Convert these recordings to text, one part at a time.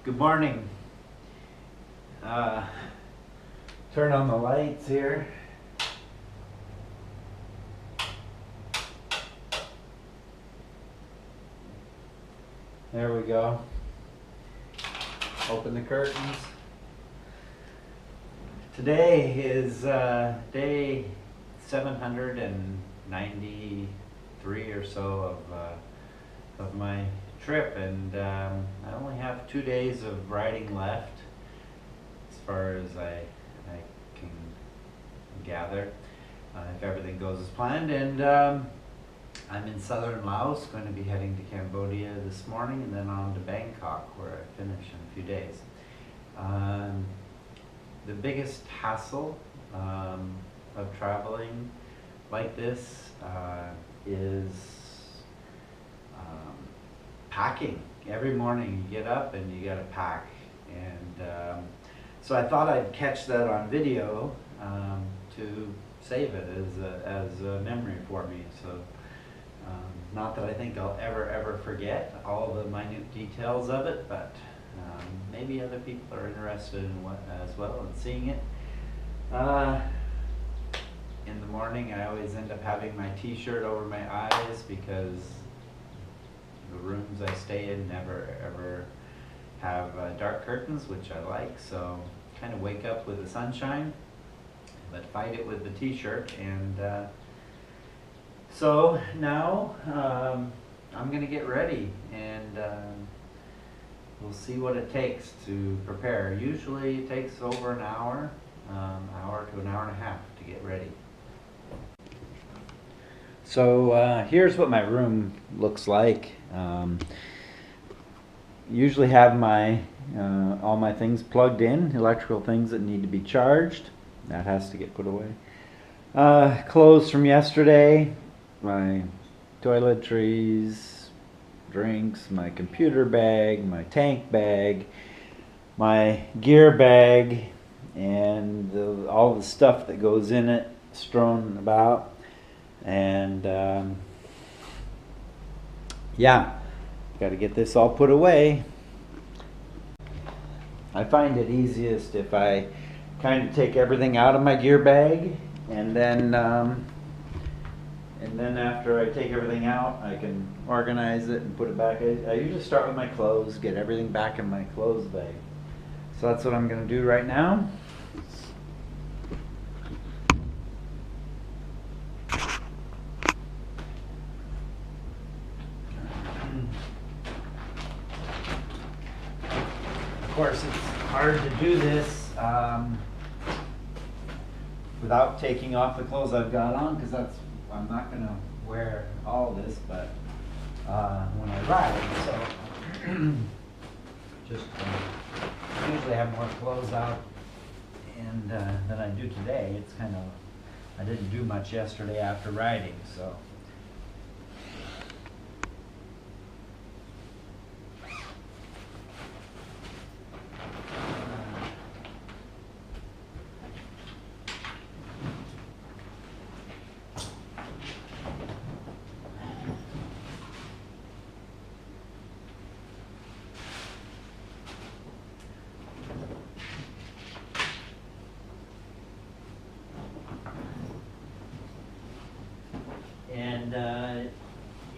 Good morning. Turn on the lights here. There we go. Open the curtains. Today is day 793 or so of my trip, and I only have 2 days of riding left, as far as I can gather, if everything goes as planned. And I'm in southern Laos, going to be heading to Cambodia this morning, and then on to Bangkok, where I finish in a few days. The biggest hassle of traveling like this is packing. Every morning you get up and you gotta pack, and so I thought I'd catch that on video to save it as a memory for me. So not that I think I'll ever forget all the minute details of it, but maybe other people are interested in what as well and seeing it. In the morning I always end up having my t-shirt over my eyes because the rooms I stay in never ever have dark curtains, which I like, so kind of wake up with the sunshine but fight it with the t-shirt. And so now I'm gonna get ready, and we'll see what it takes to prepare. Usually it takes over an hour to an hour and a half to get ready. So here's what my room looks like. Usually have my all my things plugged in, electrical things that need to be charged. That has to get put away. Clothes from yesterday, my toiletries, drinks, my computer bag, my tank bag, my gear bag, and all the stuff that goes in it strewn about. And yeah, got to get this all put away. I find it easiest if I kind of take everything out of my gear bag, and then after I take everything out, I can organize it and put it back. I usually start with my clothes, get everything back in my clothes bag. So that's what I'm going to do right now. Of course, it's hard to do this without taking off the clothes I've got on, because I'm not going to wear all this, but when I ride, so just usually have more clothes out and than I do today. It's kind of, I didn't do much yesterday after riding, so.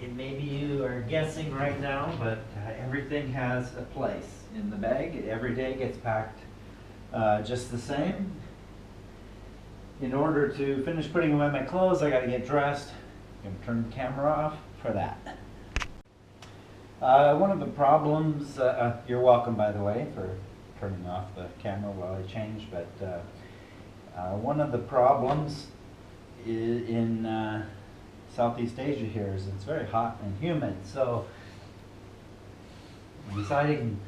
And maybe you are guessing right now, but everything has a place in the bag. Every day gets packed just the same. In order to finish putting away my clothes, I got to get dressed. I'm going to turn the camera off for that. One of the problems, you're welcome by the way for turning off the camera while I change, but one of the problems in Southeast Asia here is it's very hot and humid, so deciding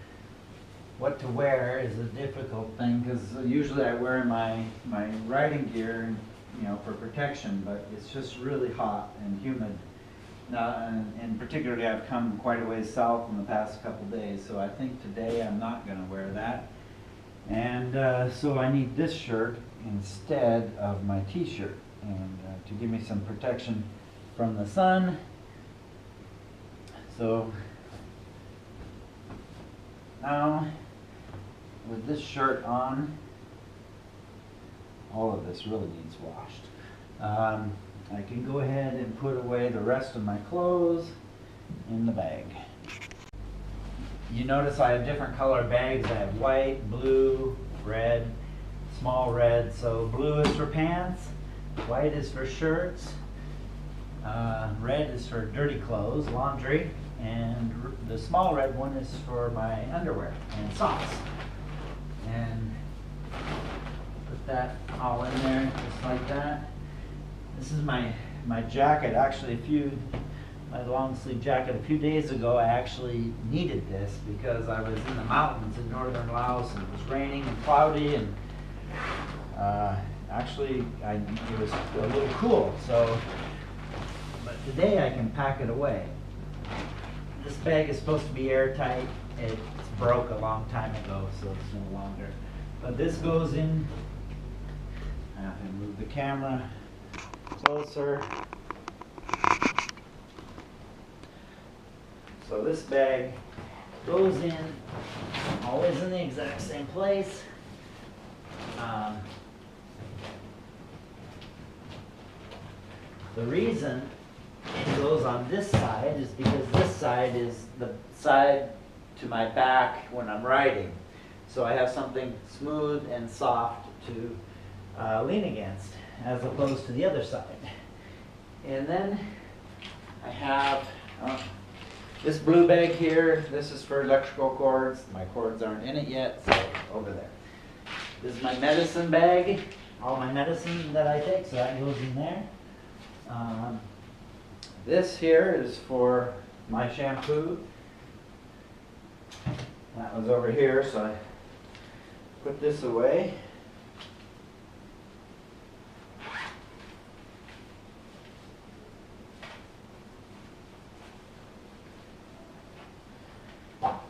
what to wear is a difficult thing, because usually I wear my riding gear, for protection, but it's just really hot and humid. Now, and particularly I've come quite a ways south in the past couple days, so I think today I'm not going to wear that. And so I need this shirt instead of my t-shirt, and to give me some protection from the sun. So now with this shirt on, all of this really needs washed. I can go ahead and put away the rest of my clothes in the bag. You notice I have different color bags. I have white, blue, red, small red. So blue is for pants, white is for shirts, red is for dirty clothes, laundry, and the small red one is for my underwear and socks. And put that all in there just like that. This is my jacket. Actually, my long sleeve jacket. A few days ago, I actually needed this because I was in the mountains in northern Laos and it was raining and cloudy, and actually it was a little cool. So, but today I can pack it away. This bag is supposed to be airtight. It broke a long time ago, so it's no longer. But this goes in. I have to move the camera closer. So this bag goes in, always in the exact same place. The reason it goes on this side is because this side is the side to my back when I'm riding. So I have something smooth and soft to lean against, as opposed to the other side. And then I have this blue bag here. This is for electrical cords. My cords aren't in it yet, so over there. This is my medicine bag, all my medicine that I take, so that goes in there. This here is for my shampoo. That was over here, so I put this away.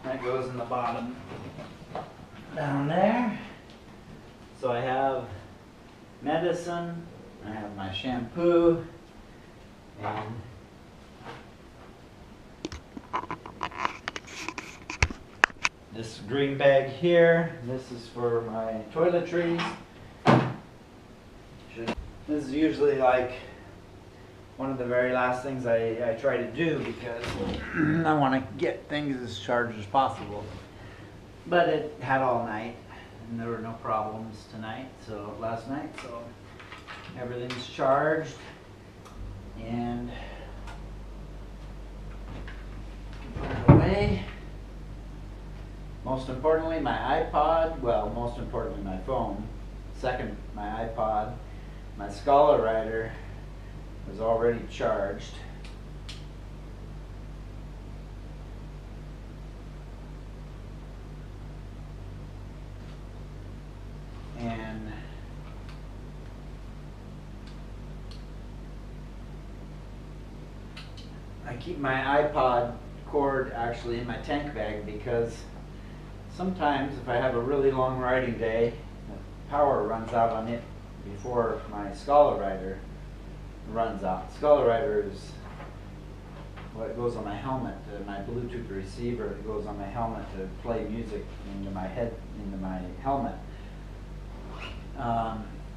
That goes in the bottom down there. So I have medicine, I have my shampoo, and this green bag here. This is for my toiletries. This is usually like one of the very last things I try to do because I want to get things as charged as possible. But it had all night and there were no problems last night, so everything's charged. And put it away. Most importantly, my iPod, well, most importantly my phone. Second, my iPod. My Scholar Rider was already charged. And I keep my iPod cord actually in my tank bag because sometimes if I have a really long riding day, the power runs out on it before my Scholar Rider runs out. Scholar Rider is what goes on my helmet, my Bluetooth receiver that goes on my helmet to play music into my helmet.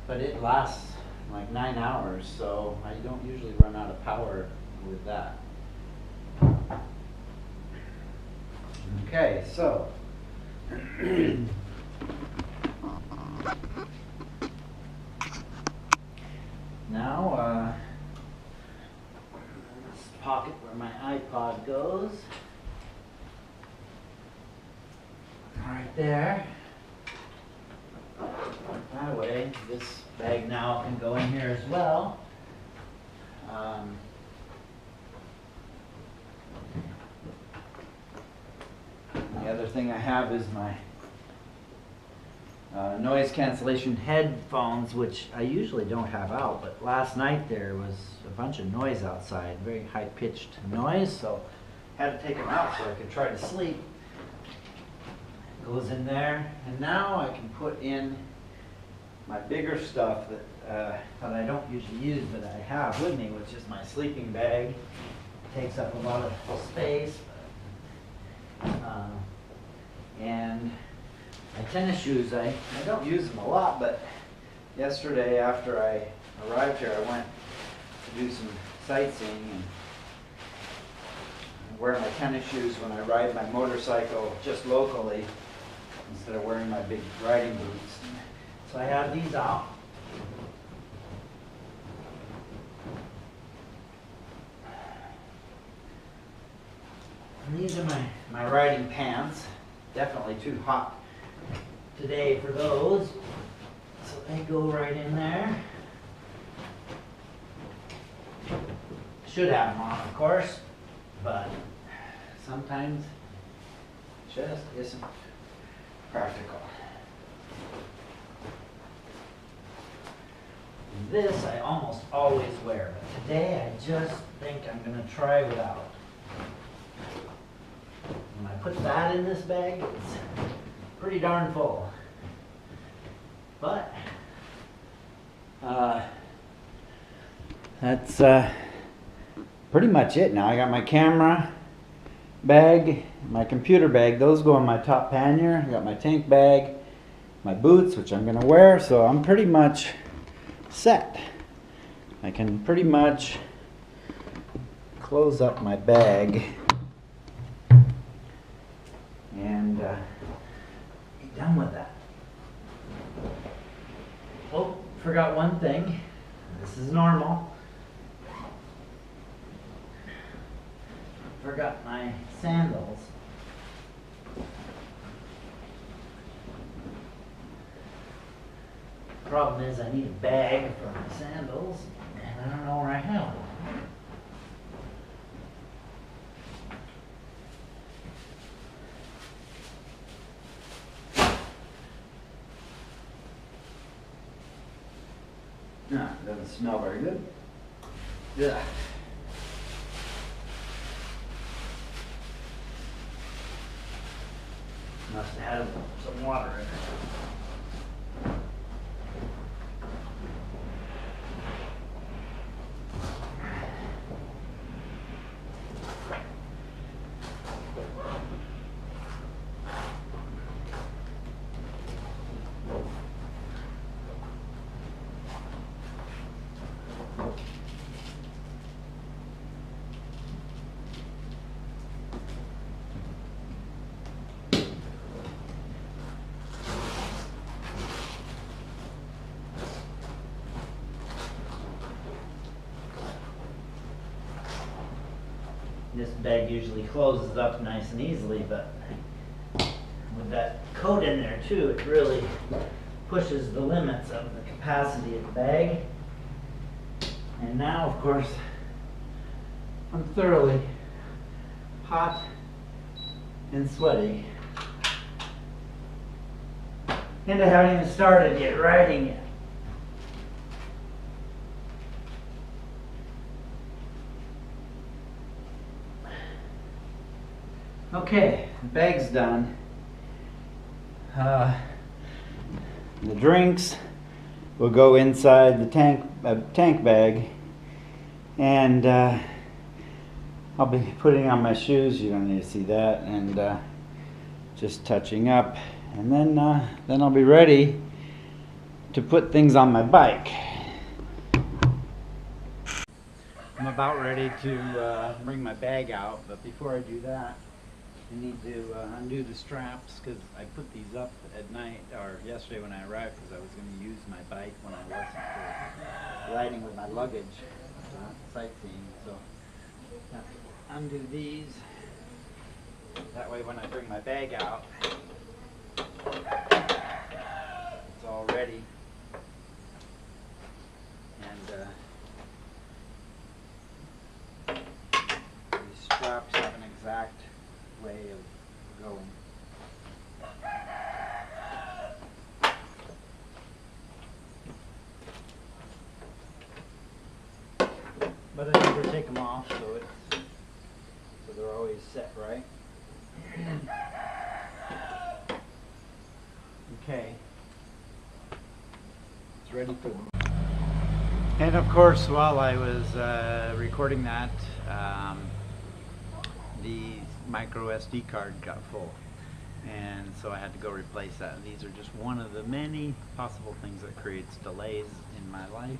But it lasts like 9 hours, so I don't usually run out of power with that. Okay, so now this pocket where my iPod goes, right there. That way, this bag now can go in here as well. The other thing I have is my noise cancellation headphones, which I usually don't have out, but last night there was a bunch of noise outside, very high-pitched noise, so I had to take them out so I could try to sleep. Goes in there, and now I can put in my bigger stuff that I don't usually use, but I have with me, which is my sleeping bag. It takes up a lot of space, and My tennis shoes, I don't use them a lot, but yesterday after I arrived here, I went to do some sightseeing and wear my tennis shoes when I ride my motorcycle just locally instead of wearing my big riding boots. So I have these out. And these are my riding pants. Definitely too hot today for those. So they go right in there. Should have them on, of course, but sometimes just isn't practical. And this I almost always wear, but today I just think I'm going to try without. When I put that in this bag, it's pretty darn full. But that's pretty much it now. I got my camera bag, my computer bag. Those go in my top pannier. I got my tank bag, my boots, which I'm going to wear. So I'm pretty much set. I can pretty much close up my bag and be done with that. Oh, forgot one thing. This is normal. Forgot my sandals. Problem is I need a bag for my sandals and I don't know where I have them. No, it doesn't smell very good. Yeah. Must have had some water in it. This bag usually closes up nice and easily, but with that coat in there too, it really pushes the limits of the capacity of the bag. And now, of course, I'm thoroughly hot and sweaty. And I haven't even started yet riding yet. Okay, the bag's done. The drinks will go inside the tank bag, and I'll be putting on my shoes. You don't need to see that, and just touching up, and then I'll be ready to put things on my bike. I'm about ready to bring my bag out, but before I do that, I need to undo the straps because I put these up at night, or yesterday when I arrived, because I was going to use my bike when I wasn't for riding with my luggage, sightseeing. So I have to undo these. That way when I bring my bag out, it's all ready. And these straps have an exact way of going. But I never take them off, so they're always set right. Okay, it's ready for them. And of course, while I was recording that, the micro SD card got full. and so I had to go replace that. And these are just one of the many possible things that creates delays in my life.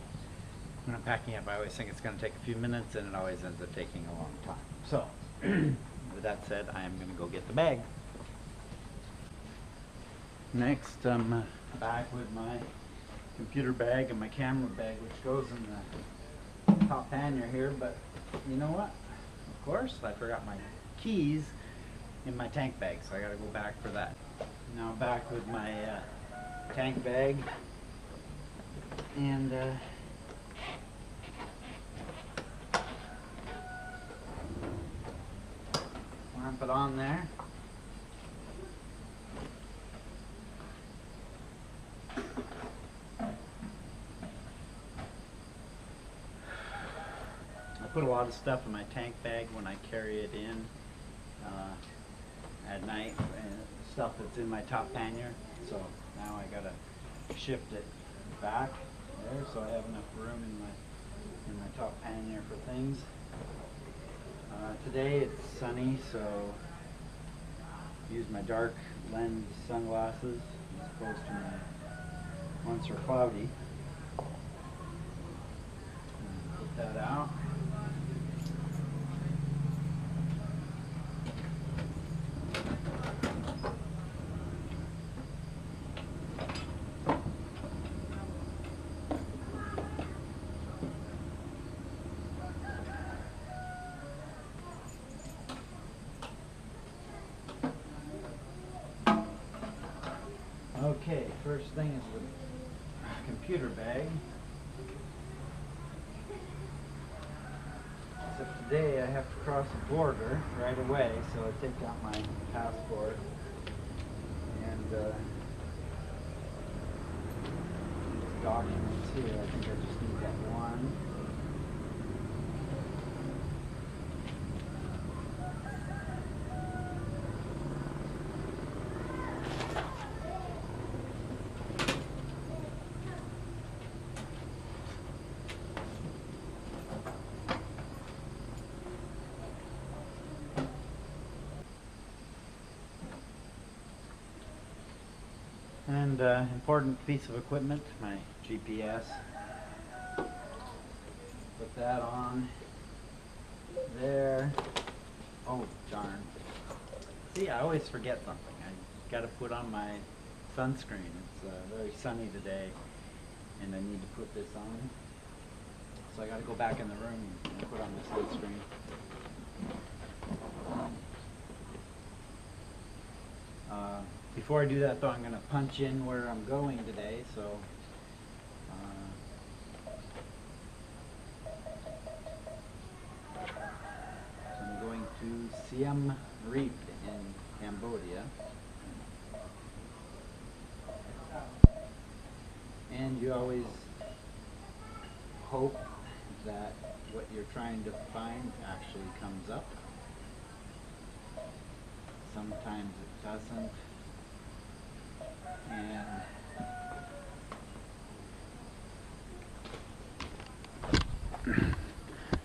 When I'm packing up, I always think it's going to take a few minutes, and it always ends up taking a long time. So, with that said, I am going to go get the bag. Next, I'm back with my computer bag and my camera bag, which goes in the top pannier here, but you know what? Of course, I forgot my keys in my tank bag, so I gotta go back for that. Now back with my tank bag, and clamp it on there. I put a lot of stuff in my tank bag when I carry it in at night, and stuff that's in my top pannier. So now I gotta shift it back there so I have enough room in my top pannier for things. Today it's sunny, so I use my dark lens sunglasses as opposed to my ones are cloudy. Put that out. Okay, first thing is the computer bag. Except today I have to cross a border right away, so I take out my passport and these documents here. I think I just need that one. And important piece of equipment, my GPS. Put that on there. Oh, darn. See, I always forget something. I got to put on my sunscreen. It's very sunny today, and I need to put this on. So I got to go back in the room and put on the sunscreen. Before I do that, though, I'm going to punch in where I'm going today. So, I'm going to Siem Reap in Cambodia. And you always hope that what you're trying to find actually comes up. Sometimes it doesn't. And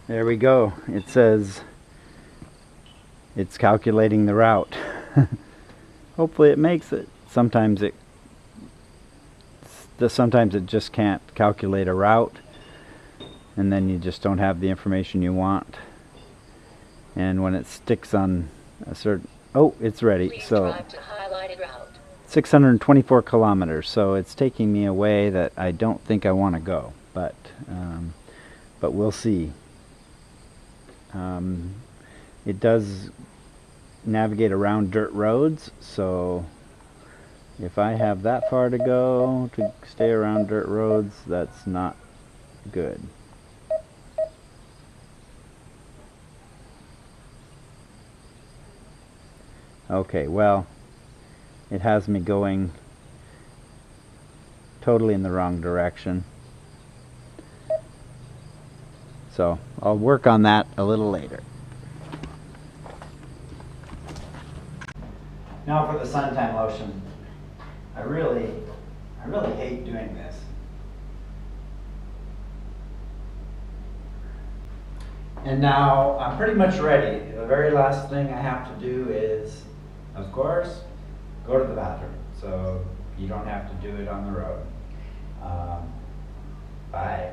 there we go. It says it's calculating the route. Hopefully it makes it. Sometimes it just can't calculate a route, and then you just don't have the information you want. And when it sticks on a certain, oh, it's ready. Please so drive to highlighted route. 624 kilometers, so it's taking me a way that I don't think I want to go, but we'll see. It does navigate around dirt roads, so if I have that far to go to stay around dirt roads, that's not good. Okay, well, it has me going totally in the wrong direction. So I'll work on that a little later. Now for the suntan lotion. I really hate doing this. And now I'm pretty much ready. The very last thing I have to do is, of course, go to the bathroom, so you don't have to do it on the road. Bye.